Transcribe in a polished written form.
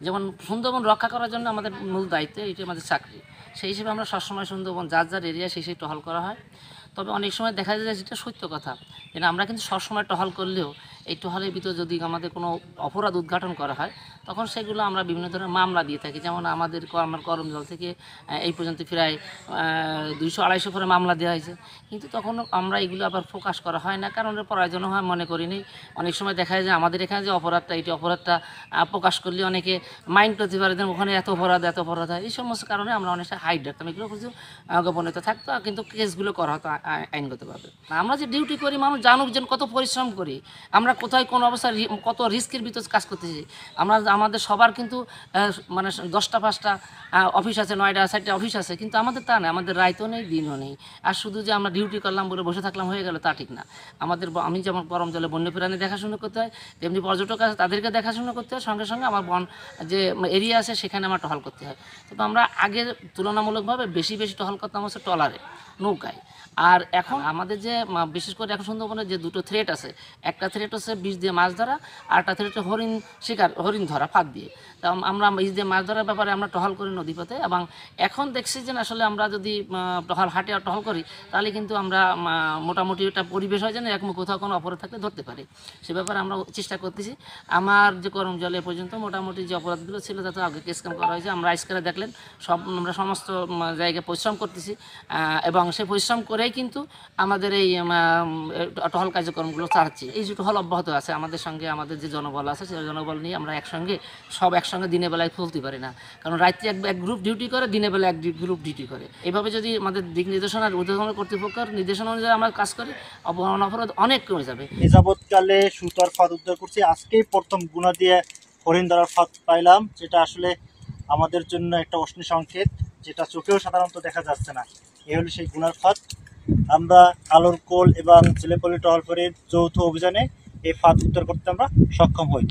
যেমন সুন্দরবন রক্ষা করার জন্য আমাদের মূল দায়িত্ব, এটি আমাদের চাকরি। সেই হিসেবে আমরা সবসময় সুন্দরবন যার যার এরিয়া সেই টহল করা হয়। তবে অনেক সময় দেখা যায় যেটা সত্য কথা, যে আমরা কিন্তু সবসময় টহল করলেও এই টহলের ভিতরে যদি আমাদের কোনো অপরাধ উদ্ঘাটন করা হয়, তখন সেগুলো আমরা বিভিন্ন ধরনের মামলা দিয়ে থাকি। যেমন আমাদের আমার করমজল থেকে এই পর্যন্ত প্রায় 200-250 করে মামলা দেওয়া হয়েছে, কিন্তু তখন আমরা এগুলো আবার প্রকাশ করা হয় না, কারণ এর প্রয়োজন হয় মনে করিনি। অনেক সময় দেখা যায় যে আমাদের এখানে যে অপরাধটা, এটি অপরাধটা প্রকাশ করলে অনেকে মাইন্ড করতে পারে যে ওখানে এত অপরাধ হয়। এই সমস্ত কারণে আমরা অনেকটা হাইড রাখতাম, এগুলো কিছু গোপনীয়তা থাকতো, কিন্তু কেসগুলো করা হতো আইনগতভাবে। আমরা যে ডিউটি করি, মানুষ জানুক যেন কত পরিশ্রম করি, আমরা কোথায় কোন অবস্থায় কত রিস্কের ভিতর কাজ করতেছি। আমাদের সবার কিন্তু মানে 10টা-5টা অফিস আছে, 9টা-4টা অফিস আছে, কিন্তু আমাদের তা নেই, আমাদের রাইতও নেই, দিনও নেই। আর শুধু যে আমরা ডিউটি করলাম বলে বসে থাকলাম হয়ে গেল, তা ঠিক না। আমি যেমন করমজলে বন্যপ্রাণী দেখাশোনা করতে হয়, তেমনি পর্যটক আছে তাদেরকে দেখাশোনা করতে হয়, সঙ্গে সঙ্গে আমার বন যে এরিয়া আছে সেখানে আমার টহল করতে হয়। তবে আমরা আগে তুলনামূলকভাবে বেশি টহল করতাম হচ্ছে ট্রলারে, নৌকায়। আর এখন আমাদের যে বিশেষ করে এখন সুন্দরবনের যে দুটো থ্রেট আছে, একটা থ্রেট হচ্ছে বিষ দিয়ে মাছ ধরা, আর একটা থ্রেট হচ্ছে হরিণ ধরা ফাঁদ দিয়ে। তা আমরা বিষ দিয়ে মাছ ধরার ব্যাপারে আমরা টহল করি নদীপথে, এবং এখন দেখছি যে আসলে আমরা যদি হাটে টহল করি, তাহলে কিন্তু আমরা মোটামুটি একটা পরিবেশ হয় যেন একমুখ কোথাও কোনো অপরাধ থাকলে ধরতে পারি। সে ব্যাপারে আমরা চেষ্টা করতেছি। আমার যে করমজলে পর্যন্ত মোটামুটি যে অপরাধগুলো ছিল তাতে আগে কেস কাম করা হয়েছে। আমরা আজকাল দেখলেন আমরা সমস্ত জায়গায় পরিশ্রম করতেছি, এবং সেই পরিশ্রম করেই কিন্তু আমাদের এই টহল কার্যক্রমগুলো চালাচ্ছি। এই যে টহল অব্যাহত আছে আমাদের সঙ্গে, আমাদের যে জনবল আছে সেই জনবল নিয়ে আমরা একসঙ্গে দিনের বেলায় খুলতে পারি না, কারণ রাত্রে এক গ্রুপ ডিউটি করে, দিনের বেলা এক গ্রুপ ডিউটি করে। এইভাবে যদি আমাদের দিক নির্দেশনার ঊর্ধ্বতন কর্তৃপক্ষের নির্দেশনা অনুযায়ী আমরা কাজ করি, অপরাধ অনেক কমে যাবে। এ যাবৎকালে সুতার ফাঁদ উদ্ধার করছি, আজকেই প্রথম গুণা দিয়ে হরিণ ধরার ফাঁদ পাইলাম, যেটা আসলে আমাদের জন্য একটা অশ্লীল সংকেত, যেটা চোখেও সাধারণত দেখা যাচ্ছে না। এ হলো সেই গুনার ফাঁদ। আমরা আলোর কোল এবং ছেলেপল্লী টহলপুরের যৌথ অভিযানে এই ফাঁদ উদ্ধার করতে আমরা সক্ষম হই।